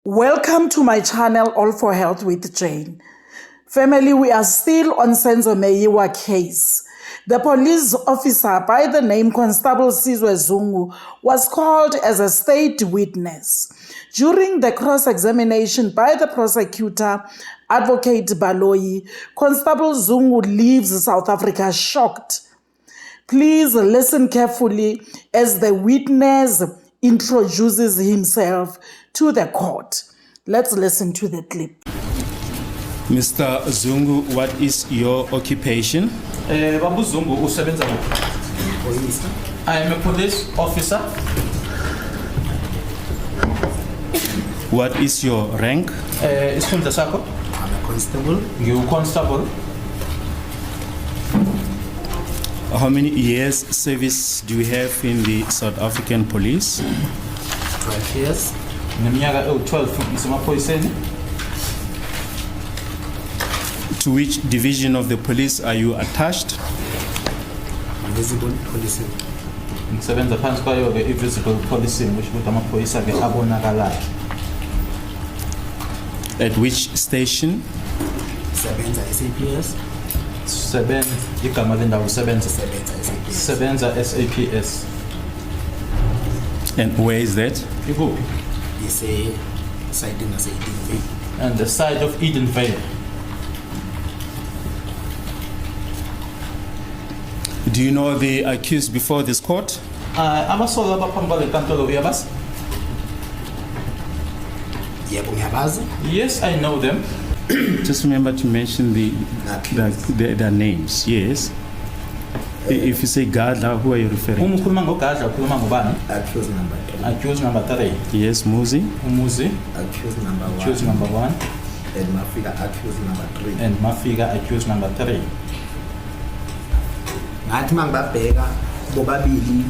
Welcome to my channel, All for Health with Jane. Family, we are still on Senzo Meyiwa case. The police officer by the name Constable Senzo Zungu was called as a state witness. During the cross-examination by the prosecutor, Advocate Baloyi, Constable Zungu leaves South Africa shocked. Please listen carefully as the witness introduces himself to the court. Let's listen to the clip. Mr. Zungu, what is your occupation? Babu Zungu, usebenza police. I am a police officer. What is your rank? Isifunda sakho? I'm a constable. You constable. How many years service do you have in the South African police? 12 years. Neminyaka 12 ngisemaphoyiseni. To which division of the police are you attached? Invisible policing. Ngisebenza phansi kwayo ke invisible policing which ukuthi amaphoyisa ke abonakalayo. At which station? Sebenza SAPS. Sebenza igama lendawo sebenza SAPS. sebenza SAPS. And where is that? Ikuphi? It's a site in Eden. And the side of Eden Vale. Do you know the accused before this court? Abasolwa abaphambi kwale nkantolo uyabazi? Yebo ngiyabazi. Yes, I know them. Just remember to mention their names. Yes. If you say Gadla, who are you referring to? Ukhuluma ngogadla ukhuluma ngobani? Accused number 3. Accused number 3. Yes, Muzi. Umuzi. Accused number 1. Accused number 1. And Mafika accused number 3. And Mafika accused number 3. Ngathi mangibabheka bobabili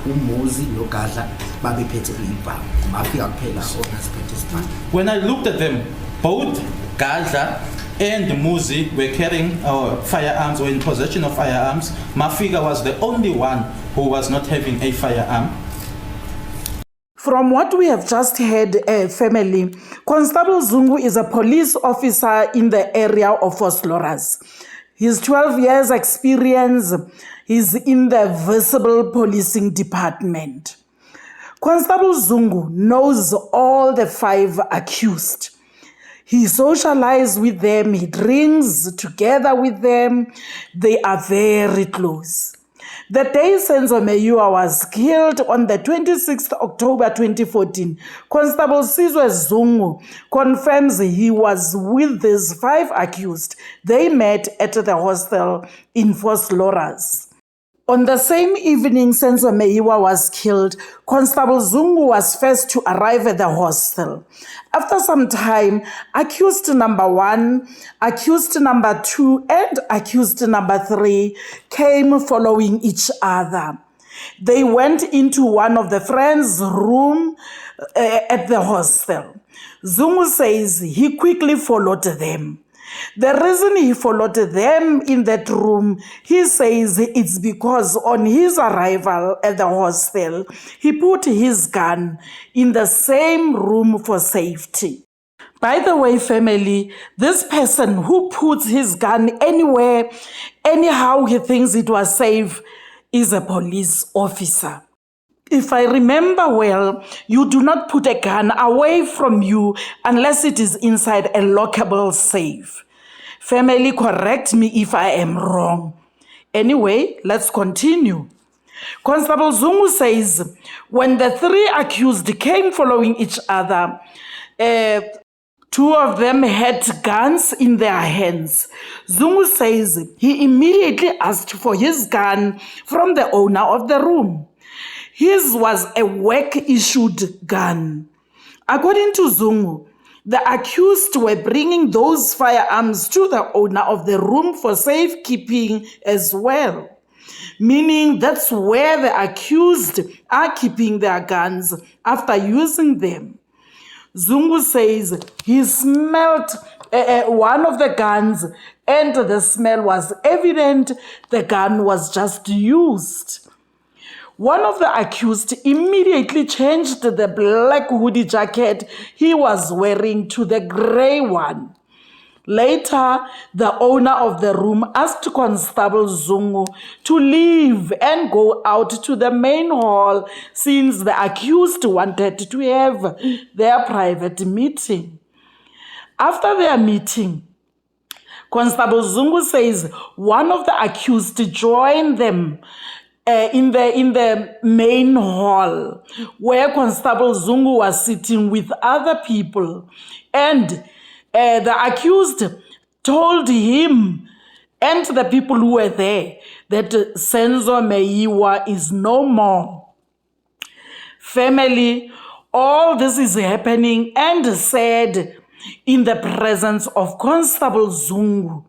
uMuzi noGadla babephethe ibhamu. Mafika kuphela ongasiphethe isibhamu. When I looked at them, both Gadla and Muzi were carrying firearms or in possession of firearms. Mafika was the only one who was not having a firearm. From what we have just heard, family, Constable Zungu is a police officer in the area of Vosloorus. His 12 years experience is in the visible policing department. Constable Zungu knows all the 5 accused. He socializes with them, he drinks together with them. They are very close. The day Senzo Meyiwa was killed on the 26th October 2014, Constable Senzo Zungu confirms he was with these 5 accused. They met at the hostel in Vosloorus. On the same evening Senzo Meyiwa was killed, Constable Zungu was first to arrive at the hostel. After some time, accused number 1, accused number 2, and accused number 3 came following each other. They went into one of the friends' room at the hostel. Zungu says he quickly followed them. The reason he followed them in that room, he says it's because on his arrival at the hostel, he put his gun in the same room for safety. By the way, family, this person who puts his gun anywhere, anyhow he thinks it was safe, is a police officer. If I remember well, you do not put a gun away from you unless it is inside a lockable safe. Family, correct me if I am wrong. Anyway, let's continue. Constable Zungu says, when the 3 accused came following each other, 2 of them had guns in their hands. Zungu says he immediately asked for his gun from the owner of the room. His was a work-issued gun. According to Zungu, the accused were bringing those firearms to the owner of the room for safekeeping as well. Meaning that's where the accused are keeping their guns after using them. Zungu says he smelled one of the guns and the smell was evident the gun was just used. One of the accused immediately changed the black hoodie jacket he was wearing to the gray one. Later, the owner of the room asked Constable Zungu to leave and go out to the main hall since the accused wanted to have their private meeting. After their meeting, Constable Zungu says one of the accused joined them in the main hall where Constable Zungu was sitting with other people, and the accused told him and the people who were there that Senzo Meyiwa is no more. Family, all this is happening and said in the presence of Constable Zungu,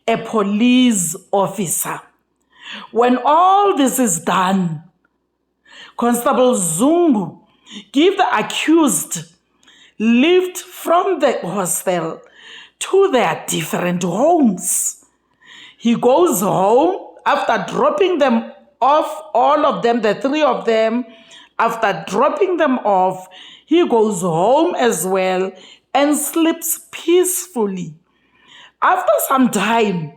a police officer. When all this is done, Constable Zungu give the accused lift from the hostel to their different homes. He goes home after dropping them off, all of them, the three of them. After dropping them off, he goes home as well and sleeps peacefully. After some time,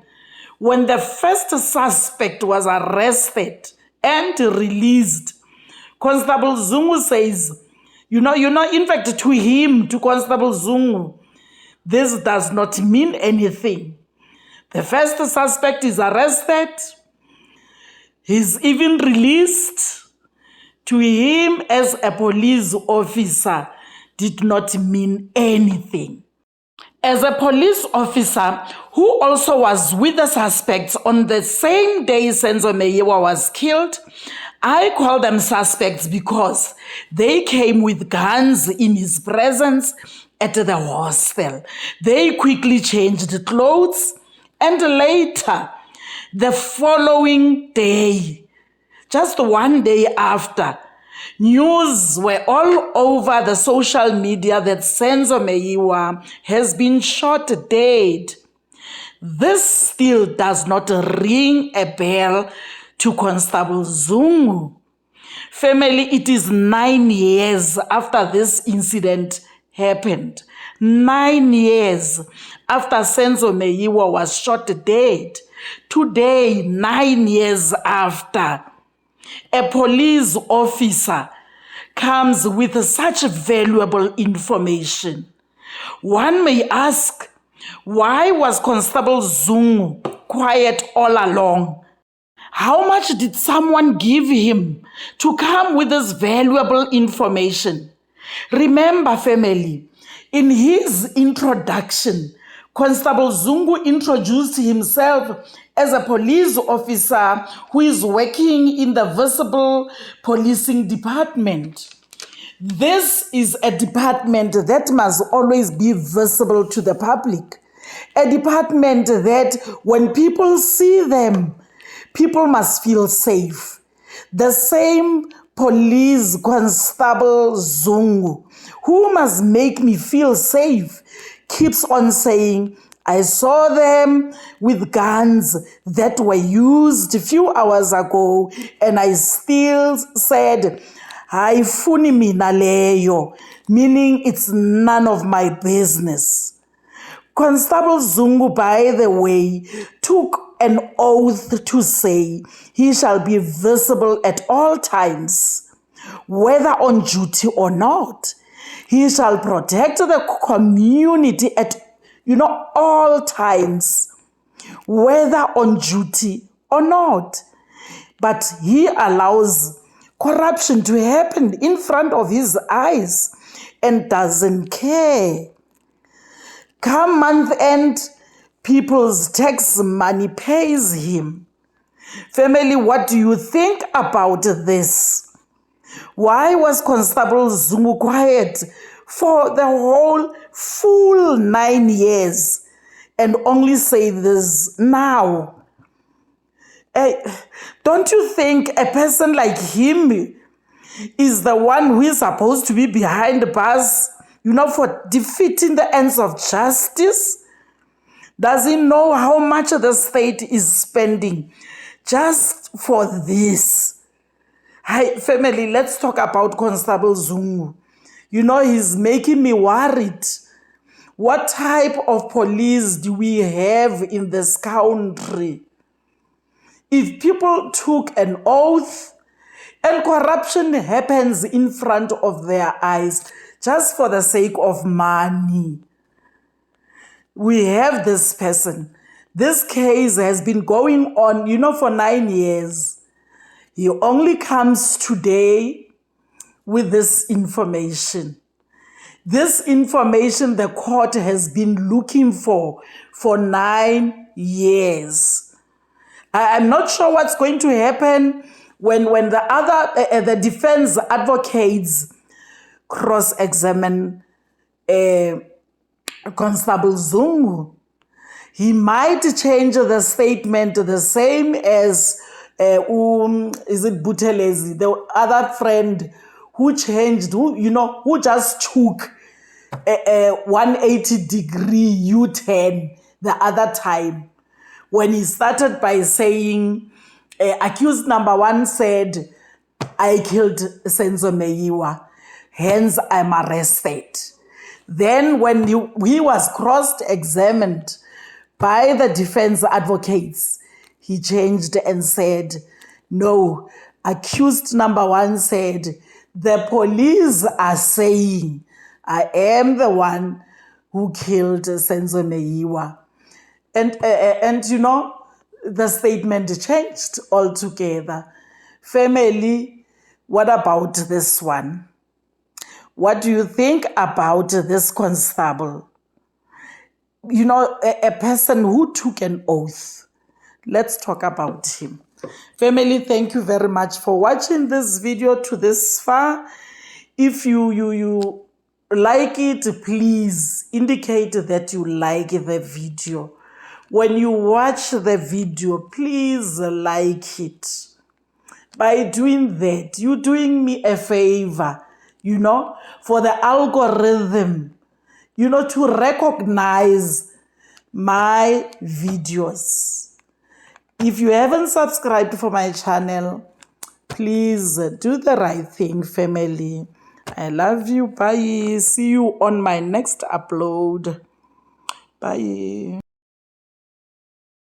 when the first suspect was arrested and released, Constable Zungu says, in fact, to him, to Constable Zungu, this does not mean anything. The first suspect is arrested. He's even released. To him, as a police officer, did not mean anything. As a police officer who also was with the suspects on the same day Senzo Meyiwa was killed, I call them suspects because they came with guns in his presence at the hostel. They quickly changed clothes, and later, the following day, just one day after, news were all over the social media that Senzo Meyiwa has been shot dead. This still does not ring a bell to Constable Zungu. Family, it is 9 years after this incident happened. 9 years after Senzo Meyiwa was shot dead. Today, 9 years after, a police officer comes with such valuable information. One may ask, why was Constable Zungu quiet all along? How much did someone give him to come with this valuable information? Remember, family, in his introduction, Constable Zungu introduced himself as a police officer who is working in the visible policing department. This is a department that must always be visible to the public. A department that when people see them, people must feel safe. The same police constable Zungu, who must make me feel safe, keeps on saying, I saw them with guns that were used a few hours ago, and I still said, Haifuni mina leyo, meaning it's none of my business. Constable Zungu, by the way, took an oath to say he shall be visible at all times, whether on duty or not. He shall protect the community at all times, whether on duty or not. But he allows corruption to happen in front of his eyes and doesn't care. Come month end, people's tax money pays him. Family, what do you think about this? Why was Constable Zungu quiet for the whole full 9 years and only say this now? Don't you think a person like him is the one who is supposed to be behind bars, for defeating the ends of justice? Does he know how much the state is spending just for this? Hi, family, let's talk about Constable Zungu. You know, he's making me worried. What type of police do we have in this country? If people took an oath and corruption happens in front of their eyes just for the sake of money, we have this person. This case has been going on, for 9 years. He only comes today with this information. This information the court has been looking for 9 years. I'm not sure what's going to happen when the defense advocates cross-examine Constable Zungu. He might change the statement the same as is it Buthelezi, the other friend who changed, who just took a 180-degree U-turn the other time when he started by saying, accused number 1 said, I killed Senzo Meyiwa, hence I'm arrested. Then when he was cross-examined by the defense advocates, he changed and said, no, accused number 1 said, the police are saying I am the one who killed Senzo Meyiwa. And the statement changed altogether. Family, what about this one? What do you think about this constable? A person who took an oath. Let's talk about him. Family, thank you very much for watching this video to this far. If you like it, please indicate that you like the video. When you watch the video, please like it. By doing that, you're doing me a favor, for the algorithm, to recognize my videos. If you haven't subscribed for my channel, please do the right thing, family. I love you. Bye. See you on my next upload. Bye.